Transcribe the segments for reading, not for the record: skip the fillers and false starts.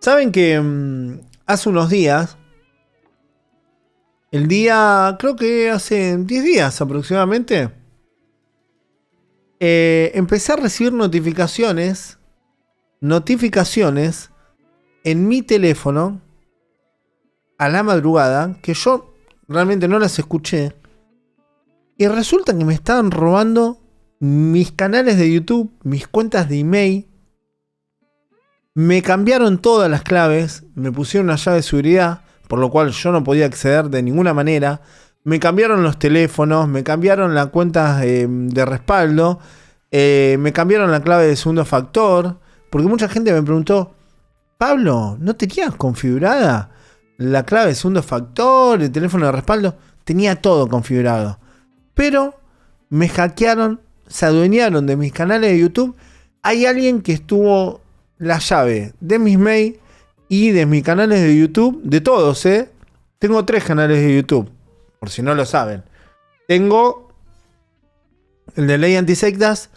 Saben que hace unos días, creo que hace 10 días aproximadamente, empecé a recibir notificaciones en mi teléfono a la madrugada, que yo realmente no las escuché, y resulta que me estaban robando mis canales de YouTube, mis cuentas de email. Me cambiaron todas las claves, me pusieron una llave de seguridad, por lo cual yo no podía acceder de ninguna manera. Me cambiaron los teléfonos, me cambiaron las cuentas de respaldo, me cambiaron la clave de segundo factor, porque mucha gente me preguntó: Pablo, ¿no tenías configurada la clave de segundo factor, el teléfono de respaldo? Tenía todo configurado, pero me hackearon, se adueñaron de mis canales de YouTube. Hay alguien que estuvo la llave de mis mails y de mis canales de YouTube, de todos, Tengo 3 canales de YouTube, por si no lo saben. Tengo el de Ley Antisectas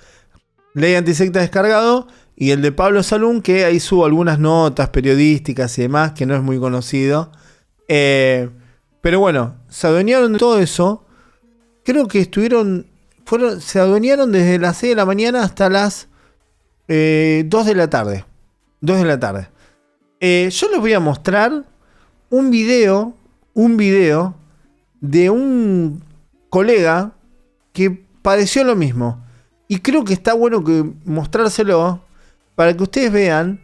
descargado, y el de Pablo Salún, que ahí subo algunas notas periodísticas y demás, que no es muy conocido. Pero bueno, se adueñaron de todo eso. Creo que se adueñaron desde las 6 de la mañana hasta las 2 de la tarde. 2 de la tarde. Yo les voy a mostrar un video de un colega que padeció lo mismo. Y creo que está bueno que mostrárselo para que ustedes vean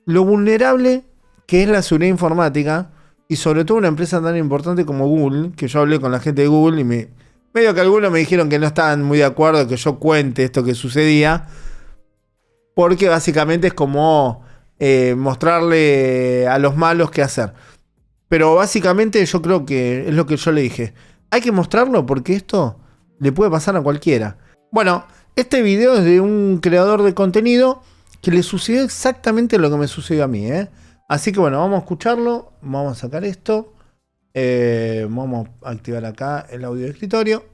lo vulnerable que es la seguridad informática, y sobre todo una empresa tan importante como Google, que yo hablé con la gente de Google y medio que algunos me dijeron que no estaban muy de acuerdo que yo cuente esto que sucedía, porque básicamente es como mostrarle a los malos qué hacer. Pero básicamente yo creo que es lo que yo le dije: hay que mostrarlo porque esto le puede pasar a cualquiera. Bueno, este video es de un creador de contenido que le sucedió exactamente lo que me sucedió a mí, Así que bueno, vamos a escucharlo. Vamos a sacar esto. Vamos a activar acá el audio de escritorio.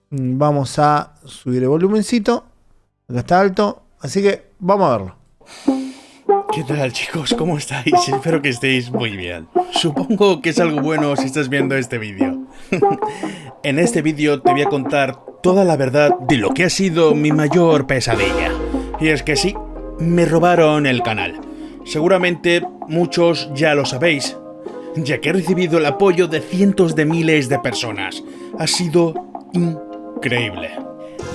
Vamos a subir el volumencito. Acá está alto. Así que vamos a verlo. ¿Qué tal, chicos? ¿Cómo estáis? Espero que estéis muy bien. Supongo que es algo bueno si estás viendo este vídeo. En este vídeo te voy a contar toda la verdad de lo que ha sido mi mayor pesadilla. Y es que sí, me robaron el canal. Seguramente muchos ya lo sabéis, ya que he recibido el apoyo de cientos de miles de personas. Ha sido increíble.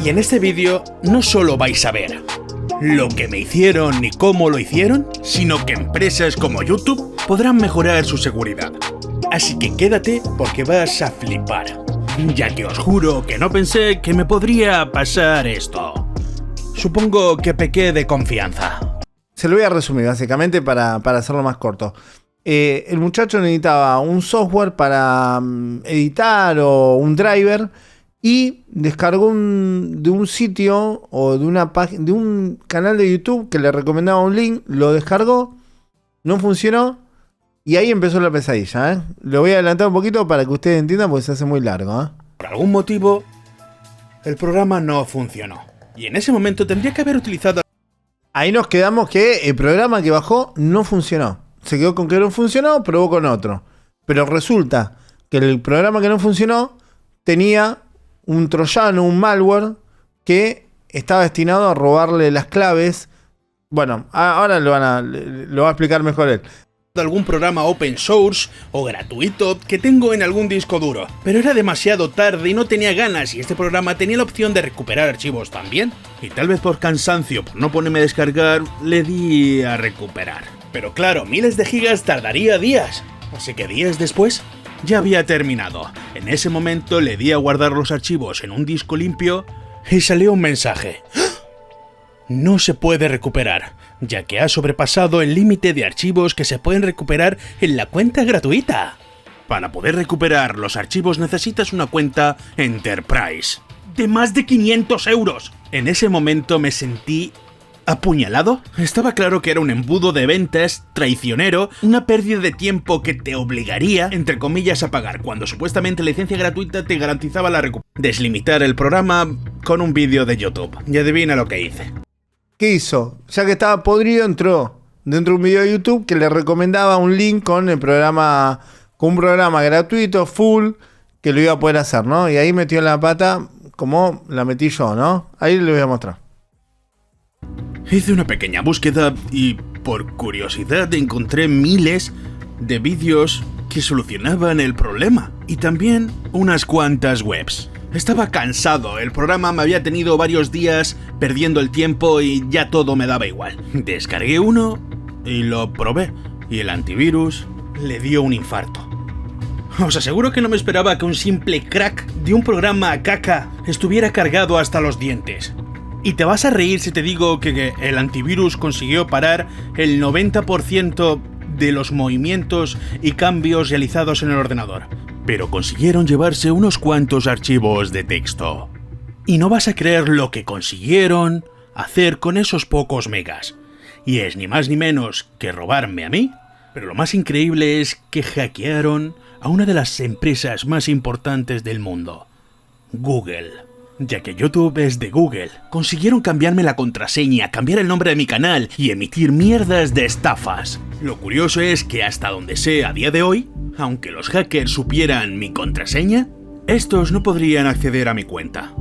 Y en este vídeo no solo vais a ver lo que me hicieron ni cómo lo hicieron, sino que empresas como YouTube podrán mejorar su seguridad. Así que quédate porque vas a flipar, ya que os juro que no pensé que me podría pasar esto. Supongo que pequé de confianza. Se lo voy a resumir básicamente para hacerlo más corto. El muchacho necesitaba un software para editar o un driver, y descargó de un sitio o de un canal de YouTube que le recomendaba un link. Lo descargó, no funcionó, y ahí empezó la pesadilla. Lo voy a adelantar un poquito para que ustedes entiendan, porque se hace muy largo. Por algún motivo, el programa no funcionó. Y en ese momento tendría que haber utilizado... Ahí nos quedamos que el programa que bajó no funcionó. Se quedó con que no funcionó, probó con otro. Pero resulta que el programa que no funcionó tenía un troyano, un malware, que estaba destinado a robarle las claves. Bueno, ahora lo va a explicar mejor él. Algún programa open source o gratuito que tengo en algún disco duro, pero era demasiado tarde y no tenía ganas, y este programa tenía la opción de recuperar archivos también, y tal vez por cansancio, por no ponerme a descargar, le di a recuperar. Pero claro, miles de gigas tardaría días, así que días después ya había terminado. En ese momento le di a guardar los archivos en un disco limpio y salió un mensaje: no se puede recuperar, ya que ha sobrepasado el límite de archivos que se pueden recuperar en la cuenta gratuita. Para poder recuperar los archivos necesitas una cuenta Enterprise de más de 500 euros. En ese momento me sentí apuñalado. Estaba claro que era un embudo de ventas traicionero, una pérdida de tiempo que te obligaría, entre comillas, a pagar, cuando supuestamente la licencia gratuita te garantizaba la recuperación. Deslimitar el programa con un vídeo de YouTube. Y adivina lo que hice. ¿Qué hizo? Ya que estaba podrido, entró dentro de un video de YouTube que le recomendaba un link con el programa, con un programa gratuito, full, que lo iba a poder hacer, ¿no? Y ahí metió la pata como la metí yo, ¿no? Ahí le voy a mostrar. Hice una pequeña búsqueda y, por curiosidad, encontré miles de vídeos que solucionaban el problema. Y también unas cuantas webs. Estaba cansado, el programa me había tenido varios días perdiendo el tiempo y ya todo me daba igual. Descargué uno y lo probé, y el antivirus le dio un infarto. Os aseguro que no me esperaba que un simple crack de un programa caca estuviera cargado hasta los dientes. Y te vas a reír si te digo que el antivirus consiguió parar el 90% de los movimientos y cambios realizados en el ordenador. Pero consiguieron llevarse unos cuantos archivos de texto. Y no vas a creer lo que consiguieron hacer con esos pocos megas. Y es ni más ni menos que robarme a mí. Pero lo más increíble es que hackearon a una de las empresas más importantes del mundo, Google. Ya que YouTube es de Google, consiguieron cambiarme la contraseña, cambiar el nombre de mi canal y emitir mierdas de estafas. Lo curioso es que hasta donde sé a día de hoy, aunque los hackers supieran mi contraseña, estos no podrían acceder a mi cuenta.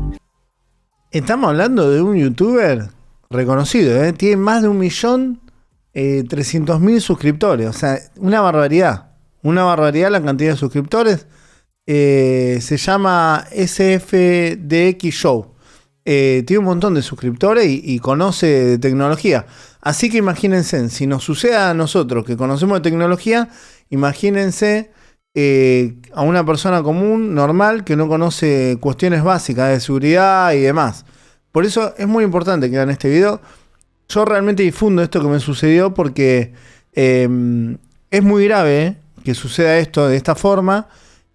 Estamos hablando de un youtuber reconocido, ¿eh? Tiene más de 1.300.000 suscriptores, o sea, una barbaridad la cantidad de suscriptores. Se llama SFDX Show. Tiene un montón de suscriptores y conoce de tecnología. Así que imagínense, si nos sucede a nosotros que conocemos de tecnología, imagínense a una persona común, normal, que no conoce cuestiones básicas de seguridad y demás. Por eso es muy importante que vean este video. Yo realmente difundo esto que me sucedió porque es muy grave que suceda esto de esta forma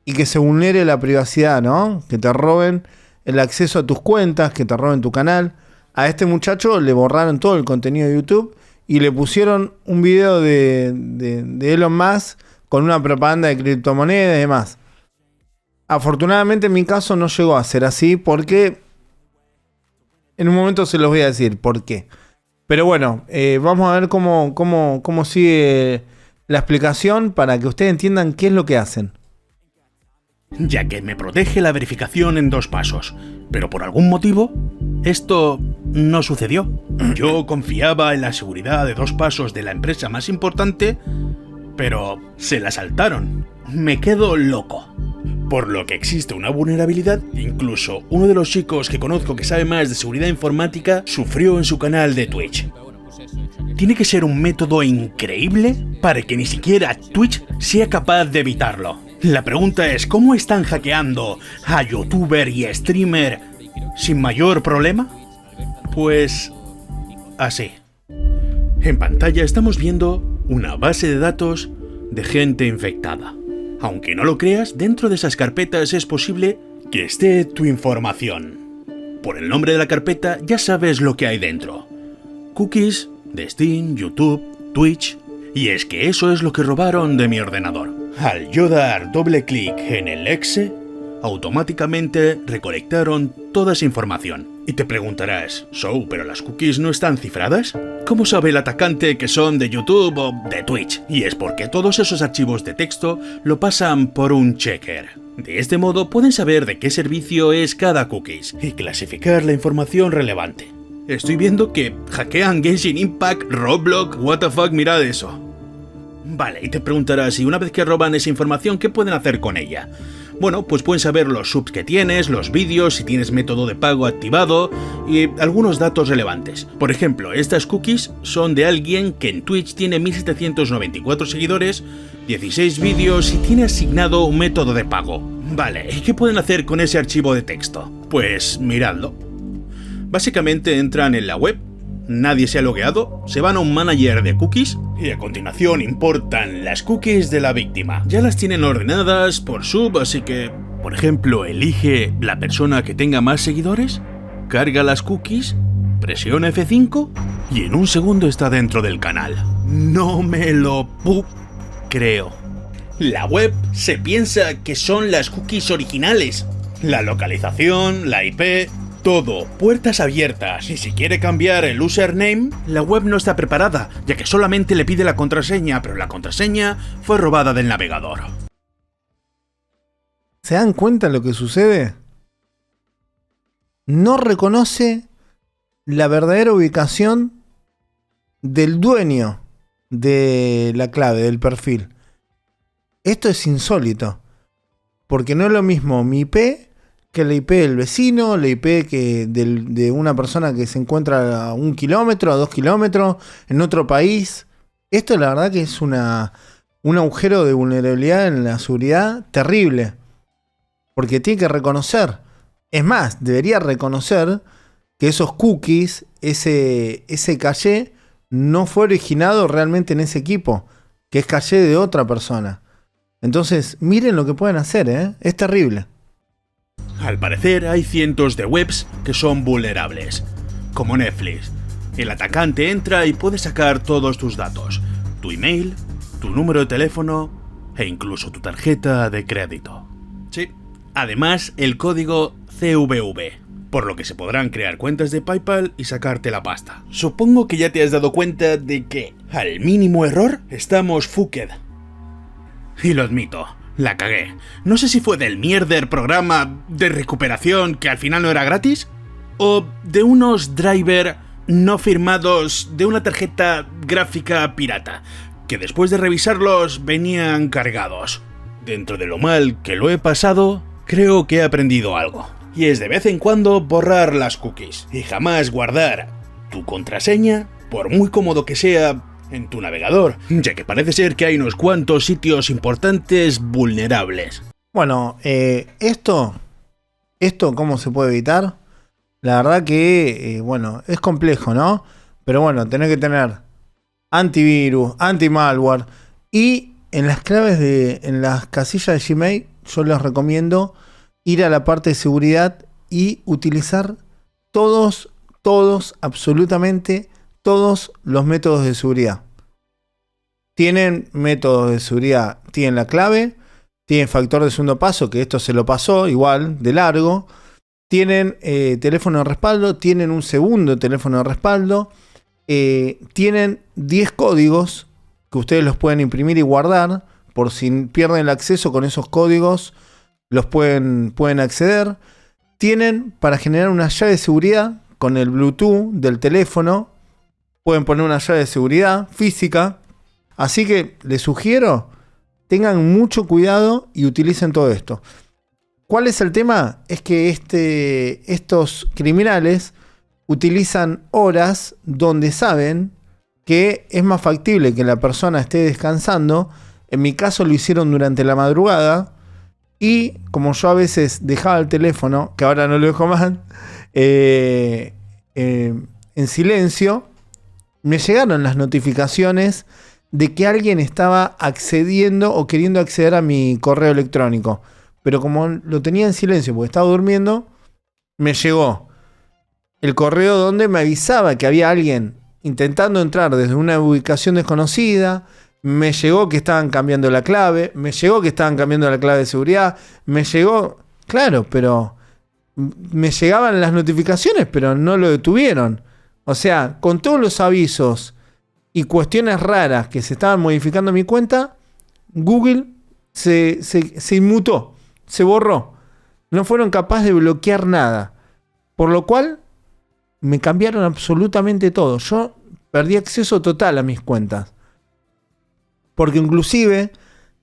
y que se vulnere la privacidad, ¿no? Que te roben el acceso a tus cuentas, que te roben tu canal. A este muchacho le borraron todo el contenido de YouTube y le pusieron un video de Elon Musk con una propaganda de criptomonedas y demás. Afortunadamente en mi caso no llegó a ser así porque en un momento se los voy a decir por qué. Pero bueno, vamos a ver cómo sigue la explicación para que ustedes entiendan qué es lo que hacen. Ya que me protege la verificación en 2 pasos, pero por algún motivo, esto no sucedió. Yo confiaba en la seguridad de 2 pasos de la empresa más importante, pero se la saltaron. Me quedo loco. Por lo que existe una vulnerabilidad, incluso uno de los chicos que conozco que sabe más de seguridad informática sufrió en su canal de Twitch. Tiene que ser un método increíble para que ni siquiera Twitch sea capaz de evitarlo. La pregunta es, ¿cómo están hackeando a youtuber y streamer sin mayor problema? Pues así. En pantalla estamos viendo una base de datos de gente infectada. Aunque no lo creas, dentro de esas carpetas es posible que esté tu información. Por el nombre de la carpeta ya sabes lo que hay dentro. Cookies de Steam, YouTube, Twitch. Y es que eso es lo que robaron de mi ordenador. Al yo dar doble clic en el exe, automáticamente recolectaron toda esa información. Y te preguntarás, ¿pero las cookies no están cifradas? ¿Cómo sabe el atacante que son de YouTube o de Twitch? Y es porque todos esos archivos de texto lo pasan por un checker. De este modo pueden saber de qué servicio es cada cookies y clasificar la información relevante. Estoy viendo que hackean Genshin Impact, Roblox, what the fuck, mirad eso. Vale, y te preguntarás, si una vez que roban esa información, ¿qué pueden hacer con ella? Bueno, pues pueden saber los subs que tienes, los vídeos, si tienes método de pago activado y algunos datos relevantes. Por ejemplo, estas cookies son de alguien que en Twitch tiene 1794 seguidores, 16 vídeos y tiene asignado un método de pago. Vale, ¿y qué pueden hacer con ese archivo de texto? Pues miradlo. Básicamente entran en la web, nadie se ha logueado, se van a un manager de cookies y a continuación importan las cookies de la víctima. Ya las tienen ordenadas por sub, así que, por ejemplo, elige la persona que tenga más seguidores, carga las cookies, presiona F5 y en un segundo está dentro del canal. No me lo creo. La web se piensa que son las cookies originales. La localización, la IP, todo, puertas abiertas. Y si quiere cambiar el username, la web no está preparada, ya que solamente le pide la contraseña, pero la contraseña fue robada del navegador. ¿Se dan cuenta lo que sucede? No reconoce la verdadera ubicación del dueño de la clave, del perfil. Esto es insólito, porque no es lo mismo mi IP que la IP del vecino, la IP de una persona que se encuentra a 1 kilómetro, a 2 kilómetros, en otro país. Esto la verdad que es un agujero de vulnerabilidad en la seguridad terrible, porque tiene que reconocer, es más, debería reconocer que esos cookies, ese caché, no fue originado realmente en ese equipo, que es caché de otra persona. Entonces, miren lo que pueden hacer, ¿eh? Es terrible. Al parecer, hay cientos de webs que son vulnerables, como Netflix. El atacante entra y puede sacar todos tus datos, tu email, tu número de teléfono e incluso tu tarjeta de crédito. Sí. Además, el código CVV, por lo que se podrán crear cuentas de PayPal y sacarte la pasta. Supongo que ya te has dado cuenta de que, al mínimo error, estamos fucked. Y lo admito, la cagué. No sé si fue del mierder programa de recuperación que al final no era gratis, o de unos driver no firmados de una tarjeta gráfica pirata, que después de revisarlos venían cargados. Dentro de lo mal que lo he pasado, creo que he aprendido algo. Y es de vez en cuando borrar las cookies y jamás guardar tu contraseña, por muy cómodo que sea, en tu navegador, ya que parece ser que hay unos cuantos sitios importantes vulnerables. Bueno, esto ¿cómo se puede evitar? La verdad que, bueno, es complejo, ¿no? Pero bueno, tenés que tener antivirus, anti-malware y en las claves en las casillas de Gmail, yo les recomiendo ir a la parte de seguridad y utilizar absolutamente todos los métodos de seguridad. Tienen métodos de seguridad, tienen la clave, tienen factor de segundo paso, que esto se lo pasó igual, de largo. Tienen teléfono de respaldo, tienen un segundo teléfono de respaldo. Tienen 10 códigos que ustedes los pueden imprimir y guardar. Por si pierden el acceso con esos códigos, los pueden acceder. Tienen para generar una llave de seguridad con el Bluetooth del teléfono. Pueden poner una llave de seguridad física. Así que les sugiero, tengan mucho cuidado y utilicen todo esto. ¿Cuál es el tema? Es que estos criminales utilizan horas donde saben que es más factible que la persona esté descansando. En mi caso lo hicieron durante la madrugada. Y como yo a veces dejaba el teléfono, que ahora no lo dejo más, en silencio, me llegaron las notificaciones de que alguien estaba accediendo o queriendo acceder a mi correo electrónico. Pero como lo tenía en silencio porque estaba durmiendo, me llegó el correo donde me avisaba que había alguien intentando entrar desde una ubicación desconocida. Me llegó que estaban cambiando la clave. Me llegó que estaban cambiando la clave de seguridad. Me llegó... Claro, pero... Me llegaban las notificaciones, pero no lo detuvieron. O sea, con todos los avisos y cuestiones raras que se estaban modificando en mi cuenta, Google se inmutó, se borró. No fueron capaces de bloquear nada. Por lo cual, me cambiaron absolutamente todo. Yo perdí acceso total a mis cuentas. Porque inclusive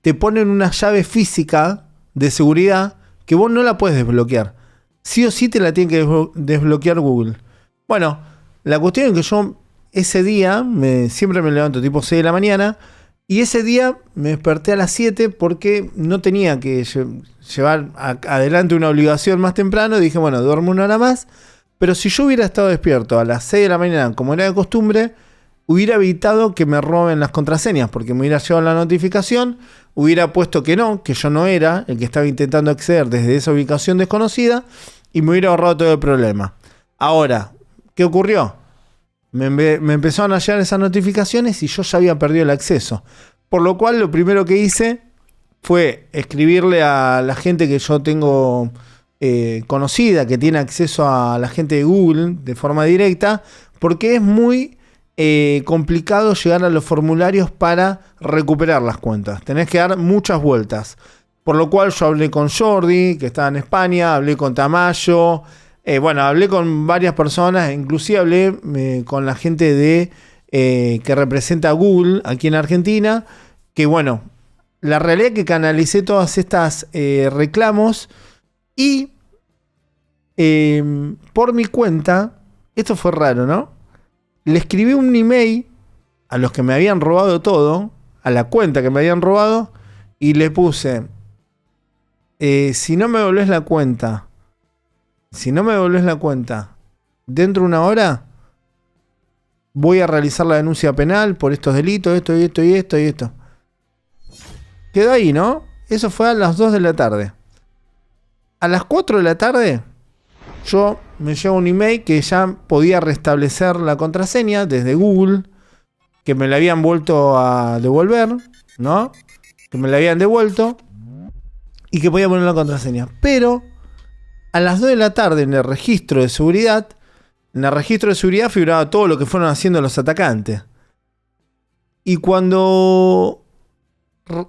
te ponen una llave física de seguridad que vos no la puedes desbloquear. Sí o sí te la tiene que desbloquear Google. Bueno, la cuestión es que yo ese día, siempre me levanto tipo 6 de la mañana, y ese día me desperté a las 7 porque no tenía que llevar adelante una obligación más temprano. Dije, bueno, duermo una hora más. Pero si yo hubiera estado despierto a las 6 de la mañana, como era de costumbre, hubiera evitado que me roben las contraseñas, porque me hubiera llegado la notificación, hubiera puesto que yo no era el que estaba intentando acceder desde esa ubicación desconocida, y me hubiera ahorrado todo el problema. Ahora, ¿qué ocurrió? Me empezaron a llegar esas notificaciones y yo ya había perdido el acceso. Por lo cual, lo primero que hice fue escribirle a la gente que yo tengo conocida que tiene acceso a la gente de Google de forma directa, porque es muy complicado llegar a los formularios para recuperar las cuentas. Tenés que dar muchas vueltas. Por lo cual yo hablé con Jordi, que estaba en España, hablé con Tamayo, hablé con varias personas, inclusive hablé con la gente de que representa a Google aquí en Argentina, que bueno, la realidad es que canalicé todas estas reclamos y por mi cuenta, esto fue raro, ¿no? Le escribí un email a los que me habían robado todo, a la cuenta que me habían robado, y le puse, si no me devolvés la cuenta, dentro de una hora, voy a realizar la denuncia penal por estos delitos, esto. Quedó ahí, ¿no? Eso fue a las 2 de la tarde. A las 4 de la tarde, yo me llegó un email que ya podía restablecer la contraseña desde Google, que me la habían vuelto a devolver, ¿no? Que me la habían devuelto y que podía poner la contraseña. Pero a las 2 de la tarde en el registro de seguridad, figuraba todo lo que fueron haciendo los atacantes. Y cuando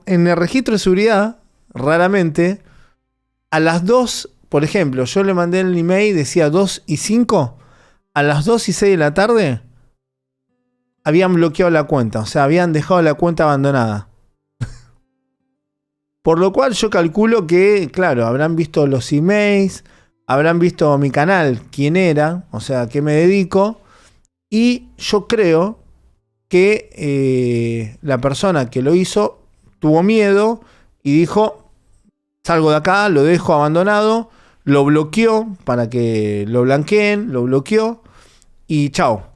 en el registro de seguridad, raramente, a las 2, por ejemplo, yo le mandé el email, decía 2 y 5, a las 2 y 6 de la tarde, habían bloqueado la cuenta, o sea, habían dejado la cuenta abandonada. Por lo cual yo calculo que, claro, habrán visto los emails, habrán visto mi canal, quién era, o sea, a qué me dedico, y yo creo que la persona que lo hizo tuvo miedo y dijo, salgo de acá, lo dejo abandonado, lo bloqueó para que lo blanqueen, lo bloqueó y chao.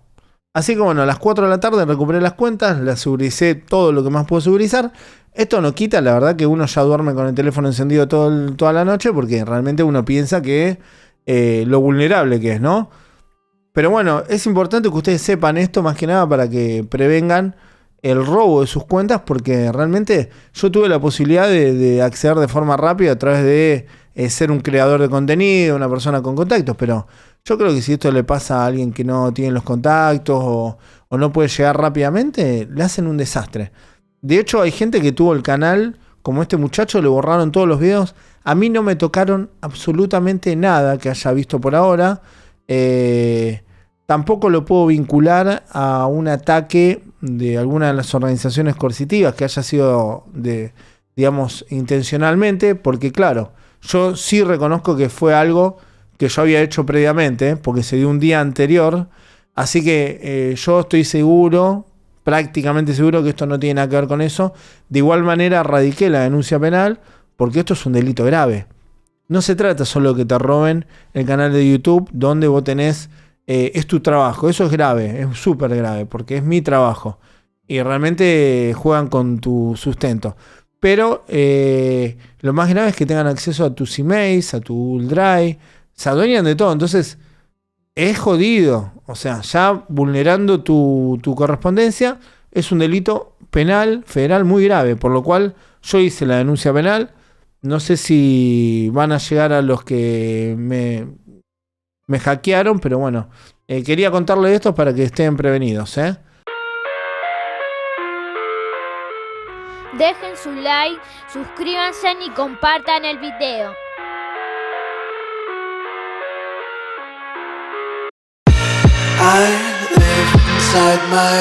Así que bueno, a las 4 de la tarde recuperé las cuentas, las seguricé todo lo que más puedo segurizar. Esto no quita, la verdad, que uno ya duerme con el teléfono encendido toda la noche, porque realmente uno piensa que lo vulnerable que es, ¿no? Pero bueno, es importante que ustedes sepan esto más que nada para que prevengan el robo de sus cuentas, porque realmente yo tuve la posibilidad de acceder de forma rápida a través de ser un creador de contenido, una persona con contactos, pero yo creo que si esto le pasa a alguien que no tiene los contactos o no puede llegar rápidamente, le hacen un desastre. De hecho, hay gente que tuvo el canal, como este muchacho, le borraron todos los videos. A mí no me tocaron absolutamente nada que haya visto por ahora. Tampoco lo puedo vincular a un ataque de alguna de las organizaciones coercitivas que haya sido, digamos, intencionalmente, porque claro, yo sí reconozco que fue algo que yo había hecho previamente, porque se dio un día anterior. Así que yo estoy seguro, prácticamente seguro, que esto no tiene nada que ver con eso. De igual manera radiqué la denuncia penal porque esto es un delito grave. No se trata solo de que te roben el canal de YouTube donde vos tenés, es tu trabajo. Eso es grave, es súper grave porque es mi trabajo y realmente juegan con tu sustento. Pero lo más grave es que tengan acceso a tus emails, a tu Google Drive, se adueñan de todo. Entonces es jodido, o sea, ya vulnerando tu correspondencia es un delito penal federal muy grave, por lo cual yo hice la denuncia penal. No sé si van a llegar a los que me hackearon, pero bueno, quería contarles esto para que estén prevenidos, ¿eh? Dejen su like, suscríbanse y compartan el video. I live inside my